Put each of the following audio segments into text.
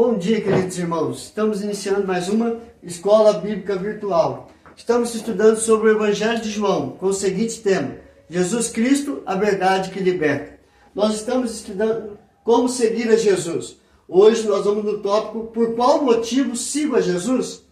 Bom dia, queridos irmãos. Estamos iniciando mais uma Escola Bíblica Virtual. Estamos estudando sobre o Evangelho de João, com o seguinte tema: Jesus Cristo, a verdade que liberta. Nós estamos estudando como seguir a Jesus. Hoje nós vamos no tópico: por qual motivo sigo a Jesus?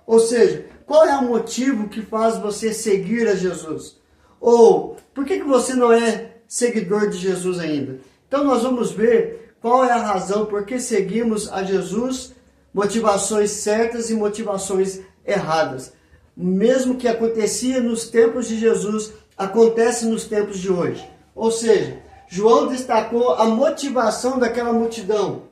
Ou seja, qual é o motivo que faz você seguir a Jesus? Ou, por que você não é seguidor de Jesus ainda? Então nós vamos ver qual é a razão por que seguimos a Jesus, motivações certas e motivações erradas. Mesmo que acontecia nos tempos de Jesus, acontece nos tempos de hoje. Ou seja, João destacou a motivação daquela multidão.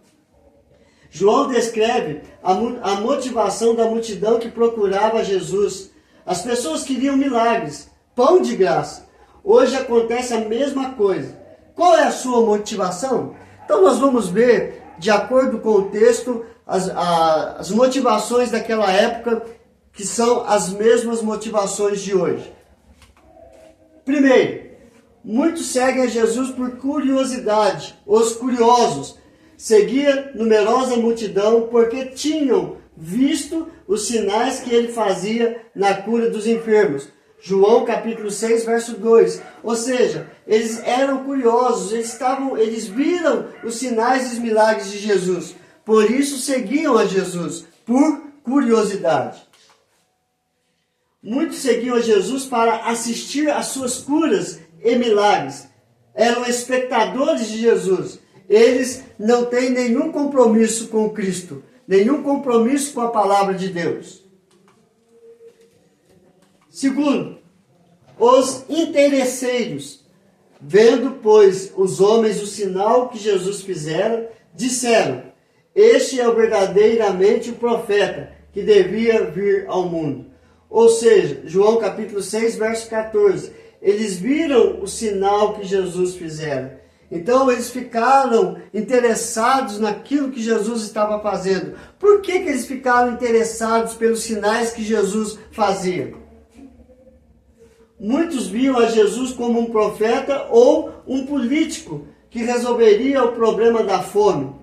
João descreve a motivação da multidão que procurava Jesus. As pessoas queriam milagres, pão de graça. Hoje acontece a mesma coisa. Qual é a sua motivação? Então nós vamos ver, de acordo com o texto, as motivações daquela época, que são as mesmas motivações de hoje. Primeiro, muitos seguem a Jesus por curiosidade. Os curiosos seguiam numerosa multidão porque tinham visto os sinais que ele fazia na cura dos enfermos. João capítulo 6, verso 2. Ou seja, eles eram curiosos, eles viram os sinais e os milagres de Jesus. Por isso seguiam a Jesus, por curiosidade. Muitos seguiam a Jesus para assistir às suas curas e milagres. Eram espectadores de Jesus. Eles não têm nenhum compromisso com Cristo, nenhum compromisso com a palavra de Deus. Segundo, os interesseiros, vendo, pois, os homens o sinal que Jesus fizera, disseram: este é o verdadeiramente o profeta que devia vir ao mundo. Ou seja, João capítulo 6, verso 14. Eles viram o sinal que Jesus fizera. Então eles ficaram interessados naquilo que Jesus estava fazendo. Por que eles ficaram interessados pelos sinais que Jesus fazia? Muitos viam a Jesus como um profeta ou um político que resolveria o problema da fome.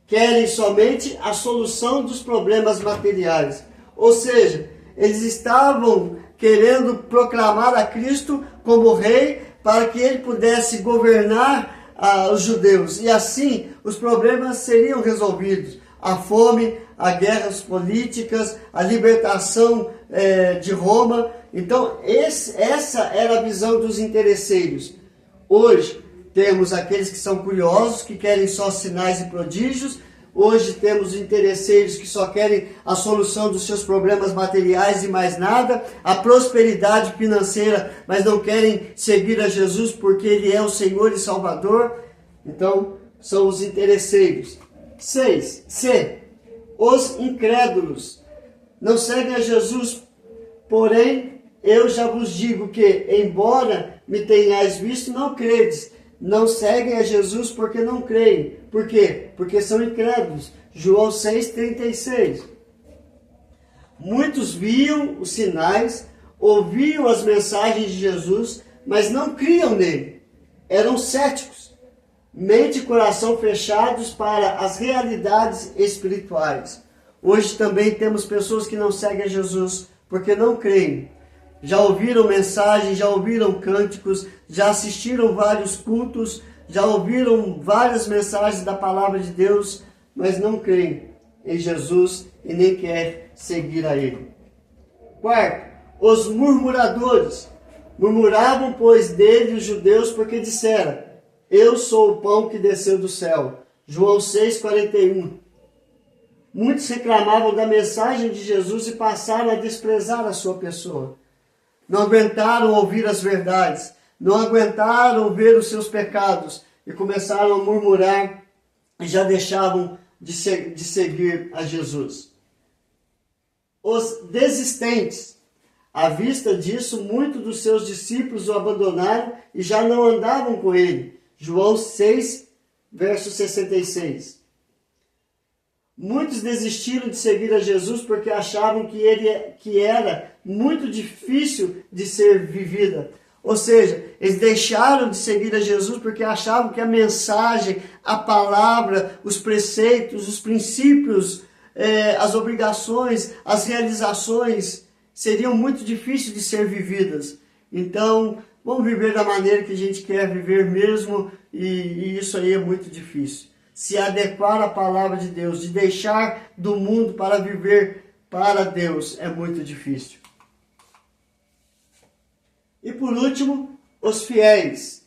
Querem somente a solução dos problemas materiais. Ou seja, eles estavam querendo proclamar a Cristo como rei para que ele pudesse governar os judeus. E assim os problemas seriam resolvidos. A fome, as guerras políticas, a libertação de Roma. Então essa era a visão dos interesseiros. Hoje temos aqueles que são curiosos, que querem só sinais e prodígios. Hoje temos interesseiros que só querem a solução dos seus problemas materiais e mais nada, a prosperidade financeira, mas não querem seguir a Jesus porque Ele é o Senhor e Salvador. Então, são os interesseiros. 6. C. Os incrédulos. Não seguem a Jesus, porém, eu já vos digo que, embora me tenhais visto, não credes. Não seguem a Jesus porque não creem. Por quê? Porque são incrédulos. João 6,36. Muitos viam os sinais, ouviam as mensagens de Jesus, mas não criam nele. Eram céticos, mente e coração fechados para as realidades espirituais. Hoje também temos pessoas que não seguem a Jesus porque não creem. Já ouviram mensagens, já ouviram cânticos, já assistiram vários cultos, já ouviram várias mensagens da palavra de Deus, mas não creem em Jesus e nem quer seguir a Ele. Quarto, os murmuradores. Murmuravam, pois, dele os judeus, porque disseram: eu sou o pão que desceu do céu. João 6,41. Muitos reclamavam da mensagem de Jesus e passaram a desprezar a sua pessoa. Não aguentaram ouvir as verdades, não aguentaram ver os seus pecados e começaram a murmurar e já deixavam de seguir a Jesus. Os desistentes. À vista disso, muitos dos seus discípulos o abandonaram e já não andavam com ele. João 6, verso 66. Muitos desistiram de seguir a Jesus porque achavam que era muito difícil de ser vivida. Ou seja, eles deixaram de seguir a Jesus porque achavam que a mensagem, a palavra, os preceitos, os princípios, as obrigações, as realizações seriam muito difíceis de ser vividas. Então, vamos viver da maneira que a gente quer viver mesmo, e isso aí é muito difícil. Se adequar à palavra de Deus, de deixar do mundo para viver para Deus, é muito difícil. E por último, os fiéis.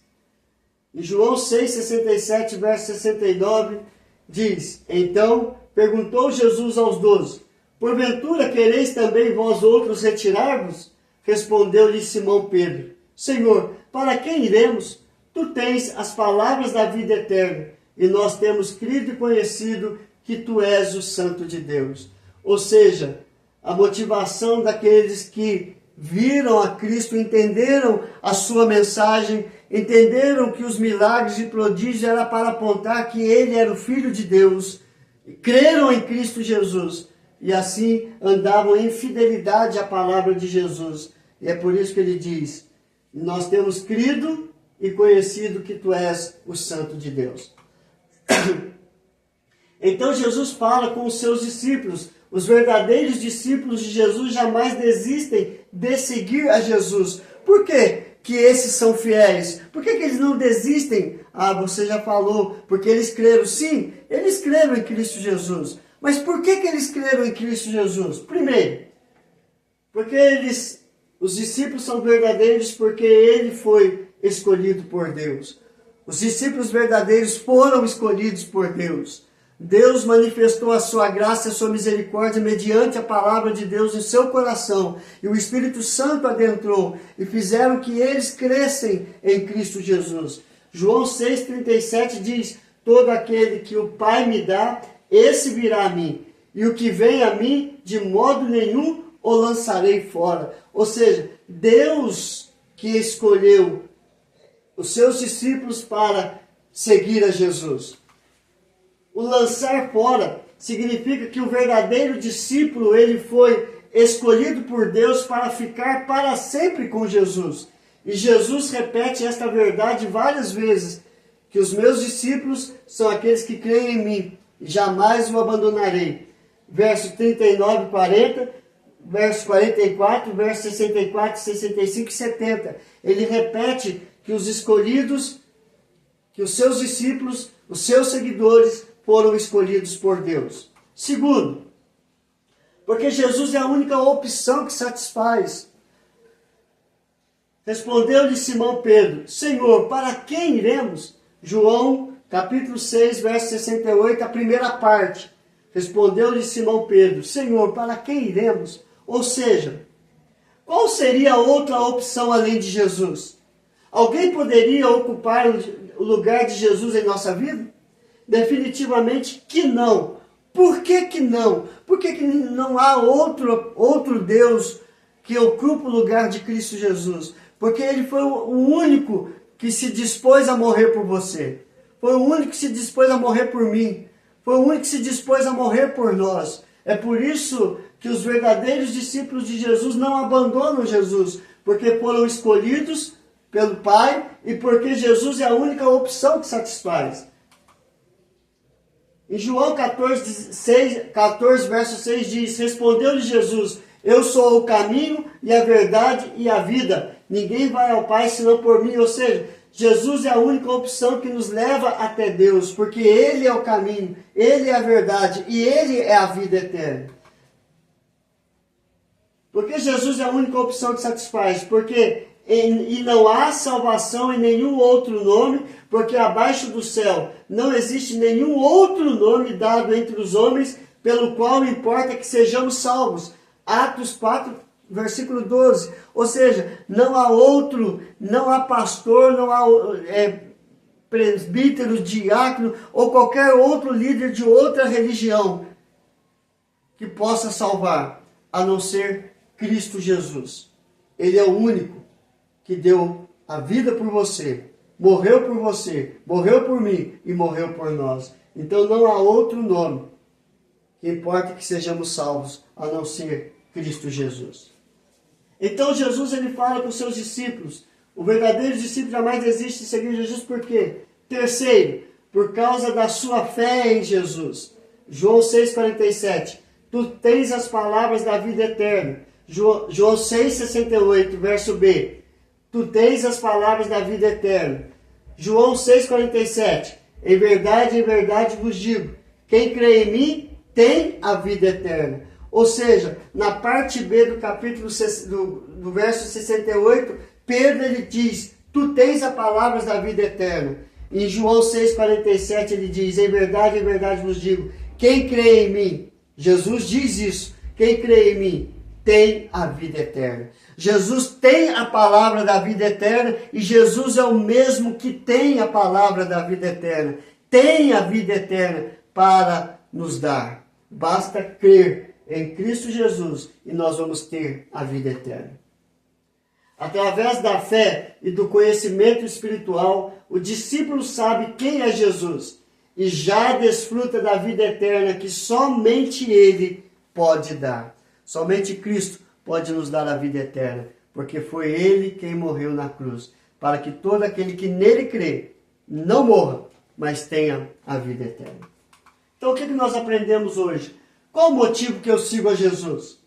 Em João 6,67, verso 69, diz: Então perguntou Jesus aos 12, porventura quereis também vós outros retirar-vos? Respondeu-lhe Simão Pedro, Senhor, para quem iremos? Tu tens as palavras da vida eterna, e nós temos crido e conhecido que tu és o Santo de Deus. Ou seja, a motivação daqueles que viram a Cristo, entenderam a sua mensagem, entenderam que os milagres e prodígios eram para apontar que ele era o Filho de Deus, creram em Cristo Jesus e assim andavam em fidelidade à palavra de Jesus. E é por isso que ele diz, nós temos crido e conhecido que tu és o Santo de Deus. Então Jesus fala com os seus discípulos. Os verdadeiros discípulos de Jesus jamais desistem de seguir a Jesus. Por quê que esses são fiéis? Por que eles não desistem? Ah, você já falou, porque eles creram. Sim, eles creram em Cristo Jesus. Mas por que eles creram em Cristo Jesus? Primeiro, porque os discípulos são verdadeiros porque ele foi escolhido por Deus. Os discípulos verdadeiros foram escolhidos por Deus. Deus manifestou a sua graça e a sua misericórdia mediante a palavra de Deus em seu coração. E o Espírito Santo adentrou e fizeram que eles crescem em Cristo Jesus. João 6,37 diz, todo aquele que o Pai me dá, esse virá a mim. E o que vem a mim, de modo nenhum o lançarei fora. Ou seja, Deus que escolheu os seus discípulos para seguir a Jesus. O lançar fora significa que o verdadeiro discípulo, ele foi escolhido por Deus para ficar para sempre com Jesus. E Jesus repete esta verdade várias vezes, que os meus discípulos são aqueles que creem em mim, e jamais o abandonarei. Verso 39 e 40, verso 44, verso 64, 65 e 70. Ele repete que os escolhidos, que os seus discípulos, os seus seguidores, foram escolhidos por Deus. Segundo, porque Jesus é a única opção que satisfaz. Respondeu-lhe Simão Pedro, Senhor, para quem iremos? João, capítulo 6, verso 68, a primeira parte. Respondeu-lhe Simão Pedro, Senhor, para quem iremos? Ou seja, qual seria a outra opção além de Jesus? Alguém poderia ocupar o lugar de Jesus em nossa vida? Definitivamente que não. Por que que não? Por que que não há outro Deus que ocupa o lugar de Cristo Jesus? Porque ele foi o único que se dispôs a morrer por você. Foi o único que se dispôs a morrer por mim. Foi o único que se dispôs a morrer por nós. É por isso que os verdadeiros discípulos de Jesus não abandonam Jesus. Porque foram escolhidos pelo Pai e porque Jesus é a única opção que satisfaz. Em João 14, verso 6 diz, respondeu-lhe Jesus, eu sou o caminho e a verdade e a vida. Ninguém vai ao Pai senão por mim. Ou seja, Jesus é a única opção que nos leva até Deus, porque Ele é o caminho, Ele é a verdade e Ele é a vida eterna. Porque Jesus é a única opção que satisfaz, porque e não há salvação em nenhum outro nome, porque abaixo do céu não existe nenhum outro nome dado entre os homens, pelo qual importa que sejamos salvos. Atos 4, versículo 12. Ou seja, não há outro, não há pastor, não há presbítero, diácono ou qualquer outro líder de outra religião que possa salvar, a não ser Cristo Jesus. Ele é o único que deu a vida por você, morreu por mim e morreu por nós. Então não há outro nome que importa que sejamos salvos, a não ser Cristo Jesus. Então Jesus ele fala com os seus discípulos, O verdadeiro discípulo jamais desiste de seguir Jesus, por quê? Terceiro, por causa da sua fé em Jesus. João 6,47. Tu tens as palavras da vida eterna. João 6,68, verso B. Tu tens as palavras da vida eterna. João 6,47. Em verdade vos digo, quem crê em mim tem a vida eterna. Ou seja, na parte B do capítulo do verso 68, Pedro ele diz, tu tens as palavras da vida eterna. Em João 6,47 ele diz, em verdade vos digo, quem crê em mim, Jesus diz isso, quem crê em mim tem a vida eterna. Jesus tem a palavra da vida eterna e Jesus é o mesmo que tem a palavra da vida eterna. Tem a vida eterna para nos dar. Basta crer em Cristo Jesus e nós vamos ter a vida eterna. Através da fé e do conhecimento espiritual, o discípulo sabe quem é Jesus e já desfruta da vida eterna que somente Ele pode dar. Somente Cristo pode nos dar a vida eterna, porque foi Ele quem morreu na cruz, para que todo aquele que nele crê não morra, mas tenha a vida eterna. Então o que nós aprendemos hoje? Qual o motivo que eu sigo a Jesus?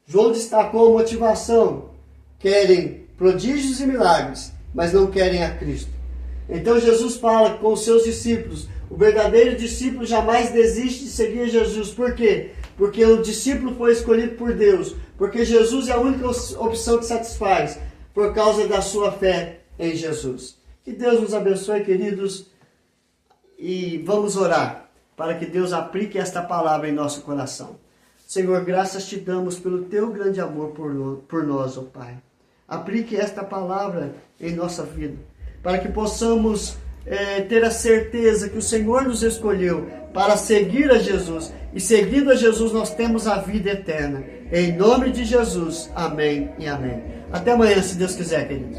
João destacou a motivação. Querem prodígios e milagres, mas não querem a Cristo. Então Jesus fala com os seus discípulos, o verdadeiro discípulo jamais desiste de seguir Jesus. Por quê? Porque o discípulo foi escolhido por Deus, porque Jesus é a única opção que satisfaz, por causa da sua fé em Jesus. Que Deus nos abençoe, queridos, e vamos orar, para que Deus aplique esta palavra em nosso coração. Senhor, graças te damos pelo teu grande amor por nós, ó Pai. Aplique esta palavra em nossa vida, para que possamos ter a certeza que o Senhor nos escolheu para seguir a Jesus. E seguindo a Jesus nós temos a vida eterna. Em nome de Jesus, amém e amém. Até amanhã, se Deus quiser, queridos.